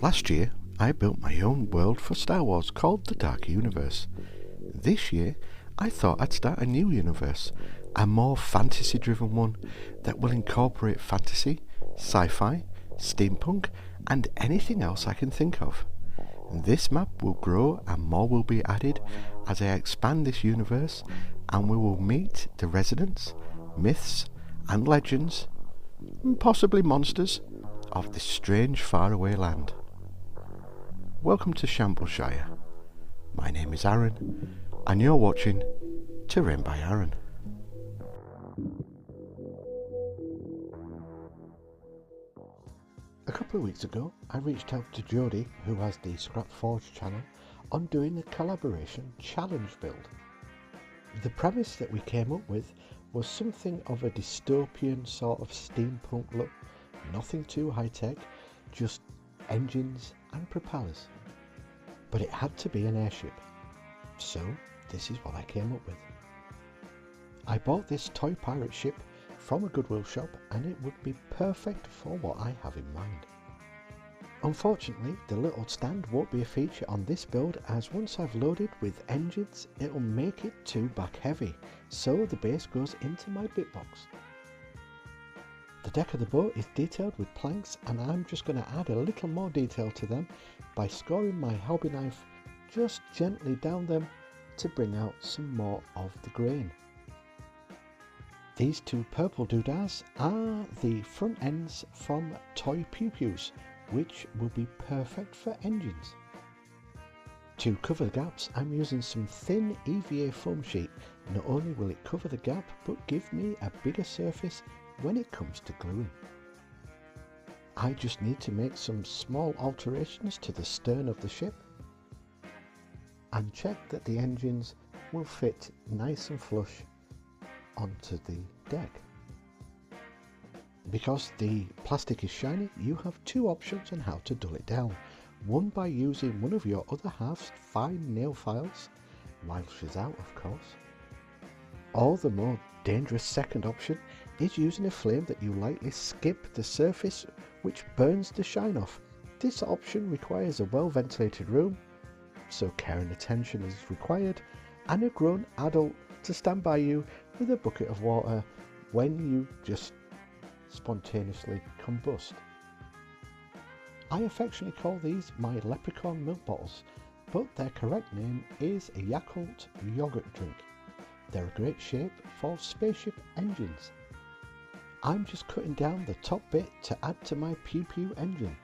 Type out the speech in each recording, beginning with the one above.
Last year, I built my own world for Star Wars called the Dark Universe. This year, I thought I'd start a new universe, a more fantasy-driven one that will incorporate fantasy, sci-fi, steampunk, and anything else I can think of. This map will grow and more will be added as I expand this universe, and we will meet the residents, myths, and legends, and possibly monsters, of this strange faraway land. Welcome to Shambleshire. My name is Aaron, and you're watching Terrain by Aaron. A couple of weeks ago, I reached out to Jodie, who has the Scrap Forge channel, on doing a collaboration challenge build. The premise that we came up with was something of a dystopian sort of steampunk look, nothing too high-tech, just engines and propellers. But it had to be an airship, so this is what I came up with. I bought this toy pirate ship from a Goodwill shop, and it would be perfect for what I have in mind. Unfortunately, the little stand won't be a feature on this build, as once I've loaded with engines it'll make it too back heavy, so the base goes into my bitbox. The deck of the boat is detailed with planks, and I'm just going to add a little more detail to them by scoring my hobby knife just gently down them to bring out some more of the grain. These two purple doodads are the front ends from toy pew-pews, which will be perfect for engines. To cover the gaps, I'm using some thin EVA foam sheet. Not only will it cover the gap, but give me a bigger surface when it comes to gluing. I just need to make some small alterations to the stern of the ship and check that the engines will fit nice and flush onto the deck. Because the plastic is shiny, you have two options on how to dull it down. One by using one of your other half's fine nail files, while she's out of course. Or the more dangerous second option is using a flame that you lightly skip the surface, which burns the shine off. This option requires a well ventilated room, so care and attention is required, and a grown adult to stand by you with a bucket of water when you just spontaneously combust. I affectionately call these my leprechaun milk bottles, but their correct name is a Yakult yogurt drink. They're a great shape for spaceship engines. I'm just cutting down the top bit to add to my pew-pew engine.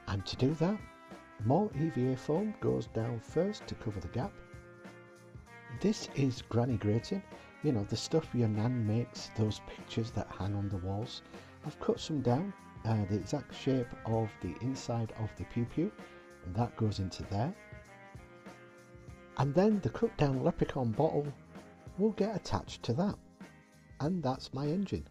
And to do that, more EVA foam goes down first to cover the gap. This is granny grating, you know, the stuff your nan makes, those pictures that hang on the walls. I've cut some down, the exact shape of the inside of the pew-pew, and that goes into there. And then the cut down leprechaun bottle will get attached to that, and that's my engine.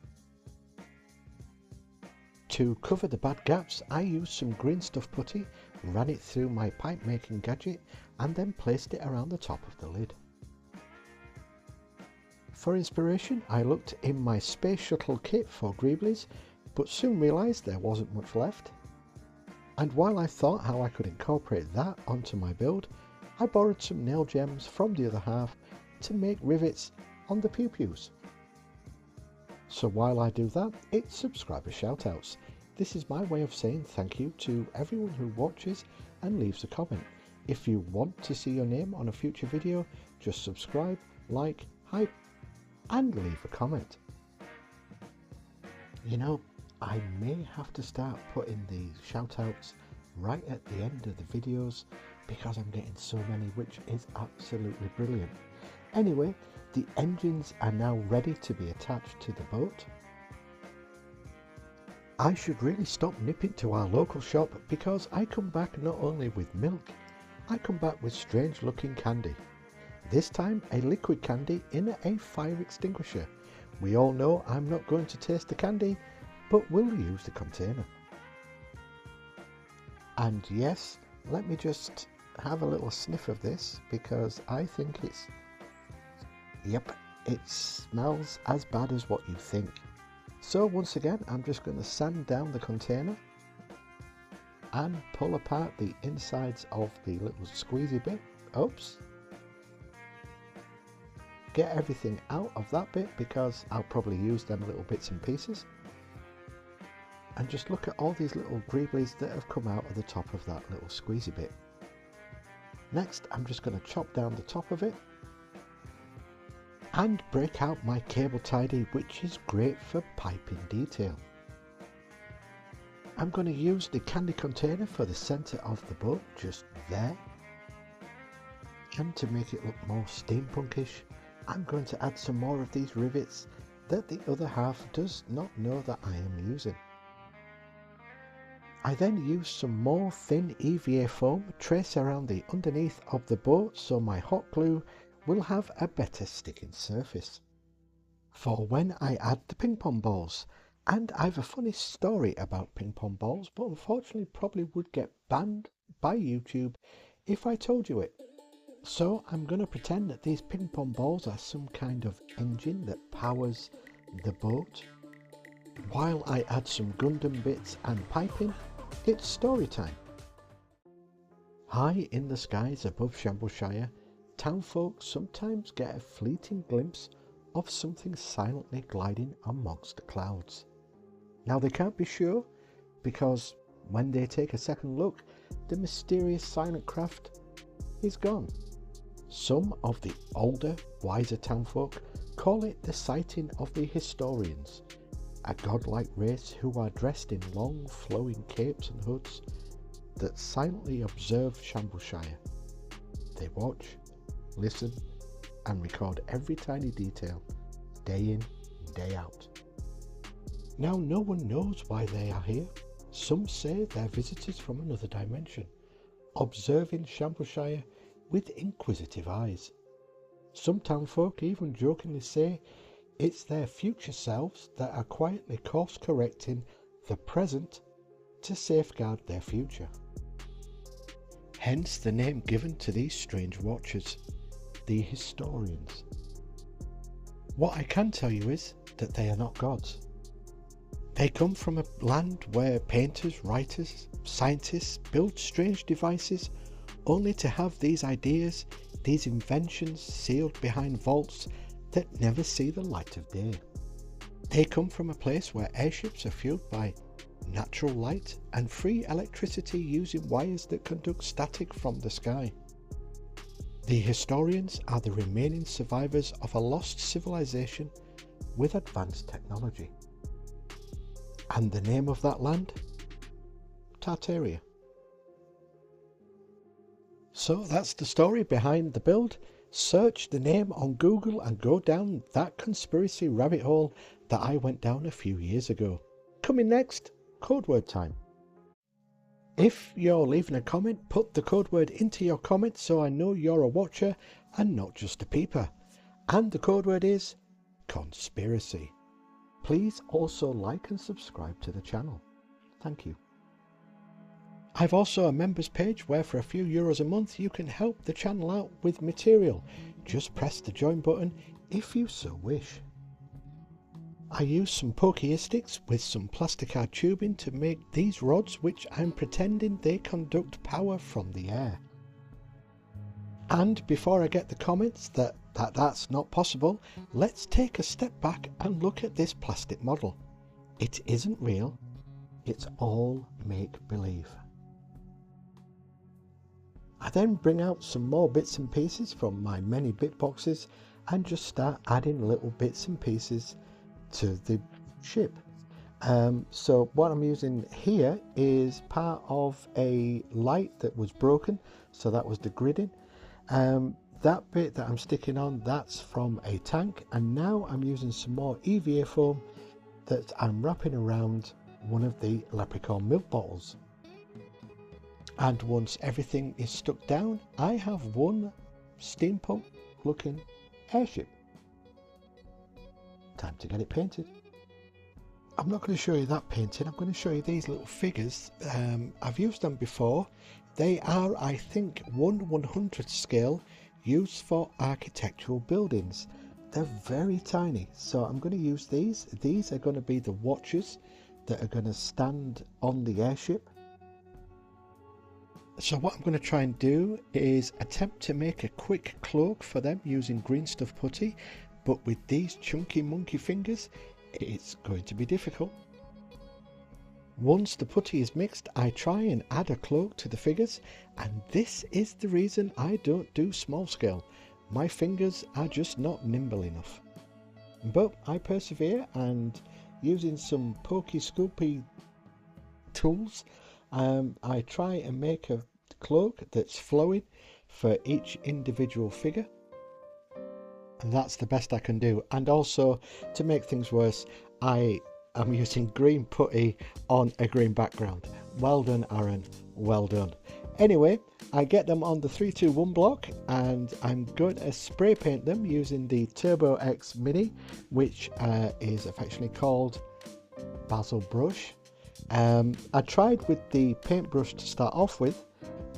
To cover the bad gaps, I used some green stuff putty, ran it through my pipe making gadget, and then placed it around the top of the lid. For inspiration, I looked in my space shuttle kit for greeblies, but soon realised there wasn't much left. And while I thought how I could incorporate that onto my build, I borrowed some nail gems from the other half to make rivets on the pew-pews. So while I do that, it's subscriber shoutouts. This is my way of saying thank you to everyone who watches and leaves a comment. If you want to see your name on a future video, just subscribe, like, hype, and leave a comment. You know, I may have to start putting the shoutouts right at the end of the videos because I'm getting so many, which is absolutely brilliant. Anyway, the engines are now ready to be attached to the boat. I should really stop nipping to our local shop because I come back not only with milk, I come back with strange looking candy. This time a liquid candy in a fire extinguisher. We all know I'm not going to taste the candy, but will use the container. And yes, let me just have a little sniff of this because I think it's, yep, it smells as bad as what you think. So once again, I'm just going to sand down the container and pull apart the insides of the little squeezy bit. Oops. Get everything out of that bit because I'll probably use them little bits and pieces. And just look at all these little greeblies that have come out of the top of that little squeezy bit. Next, I'm just going to chop down the top of it and break out my cable tidy, which is great for piping detail. I'm going to use the candy container for the centre of the boat, just there. And to make it look more steampunkish, I'm going to add some more of these rivets that the other half does not know that I am using. I then use some more thin EVA foam, trace around the underneath of the boat so my hot glue will have a better sticking surface for when I add the ping pong balls. And I have a funny story about ping pong balls, but unfortunately probably would get banned by YouTube if I told you it. So I'm going to pretend that these ping pong balls are some kind of engine that powers the boat. While I add some Gundam bits and piping, it's story time. High in the skies above Shambleshire, townfolk sometimes get a fleeting glimpse of something silently gliding amongst the clouds. Now they can't be sure, because when they take a second look, the mysterious silent craft is gone. Some of the older, wiser townfolk call it the sighting of the historians, a godlike race who are dressed in long flowing capes and hoods that silently observe Shambleshire. They watch, listen and record every tiny detail, day in, day out. Now no one knows why they are here. Some say they're visitors from another dimension, observing Shambleshire with inquisitive eyes. Some townfolk even jokingly say it's their future selves that are quietly course correcting the present to safeguard their future. Hence the name given to these strange watchers, the historians. What I can tell you is that they are not gods. They come from a land where painters, writers, scientists build strange devices only to have these ideas, these inventions sealed behind vaults that never see the light of day. They come from a place where airships are fueled by natural light and free electricity using wires that conduct static from the sky. The historians are the remaining survivors of a lost civilization with advanced technology. And the name of that land? Tartaria. So that's the story behind the build. Search the name on Google and go down that conspiracy rabbit hole that I went down a few years ago. Coming next, code word time. If you're leaving a comment, put the code word into your comment so I know you're a watcher and not just a peeper. And the code word is conspiracy. Please also like and subscribe to the channel. Thank you. I've also a members page where for a few euros a month you can help the channel out with material. Just press the join button if you so wish. I use some pokier sticks with some plasticard tubing to make these rods, which I'm pretending they conduct power from the air. And before I get the comments that's not possible, let's take a step back and look at this plastic model. It isn't real, it's all make-believe. I then bring out some more bits and pieces from my many bit boxes and just start adding little bits and pieces to the ship. So what I'm using here is part of a light that was broken, so that was the gridding. That bit that I'm sticking on, that's from a tank, and now I'm using some more EVA foam that I'm wrapping around one of the leprechaun milk bottles. And once everything is stuck down, I have one steampunk looking airship. Time to get it painted. I'm not going to show you that painting, I'm going to show you these little figures. I've used them before. They are, I think, 1/100th scale, used for architectural buildings. They're very tiny, so I'm going to use these. These are going to be the watchers that are going to stand on the airship. So what I'm going to try and do is attempt to make a quick cloak for them using green stuff putty, but with these chunky monkey fingers it's going to be difficult. Once the putty is mixed, I try and add a cloak to the figures, and this is the reason I don't do small scale. My fingers are just not nimble enough. But I persevere, and using some pokey scoopy tools, I try and make a cloak that's flowing for each individual figure, and that's the best I can do. And also, to make things worse, I am using green putty on a green background. Well done, Aaron, well done. Anyway, I get them on the 321 block, and I'm going to spray paint them using the Turbo X Mini, which is affectionately called Basil Brush. I tried with the paintbrush to start off with,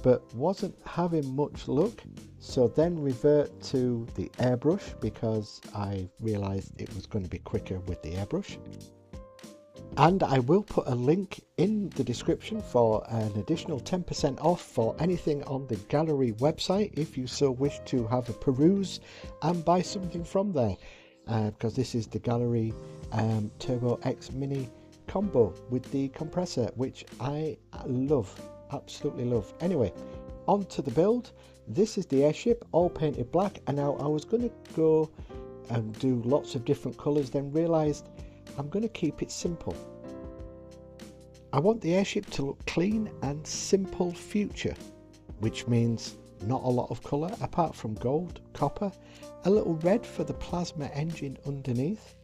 but wasn't having much luck, so then revert to the airbrush because I realized it was going to be quicker with the airbrush. And I will put a link in the description for an additional 10% off for anything on the Gaahleri website if you so wish to have a peruse and buy something from there, because this is the Gaahleri Turbo X Mini combo with the compressor, which I love, absolutely love. Anyway, on to the build. This is the airship, all painted black, and now I was going to go and do lots of different colours, then realised I'm going to keep it simple. I want the airship to look clean and simple future, which means not a lot of colour apart from gold, copper, a little red for the plasma engine underneath.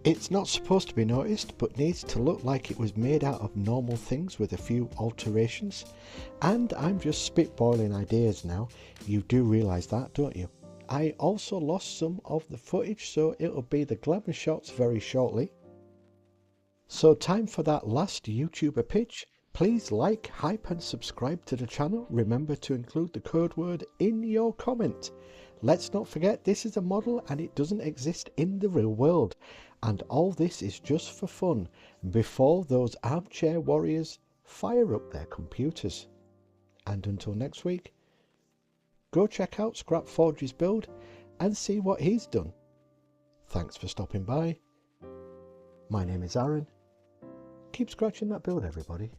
It's not supposed to be noticed, but needs to look like it was made out of normal things with a few alterations. And I'm just spitballing ideas now. You do realise that, don't you? I also lost some of the footage, so it'll be the glamour shots very shortly. So time for that last YouTuber pitch. Please like, hype and subscribe to the channel. Remember to include the code word in your comment. Let's not forget, this is a model and it doesn't exist in the real world. And all this is just for fun before those armchair warriors fire up their computers. And until next week, go check out Scrap Forge's build and see what he's done. Thanks for stopping by. My name is Aaron. Keep scratching that build, everybody.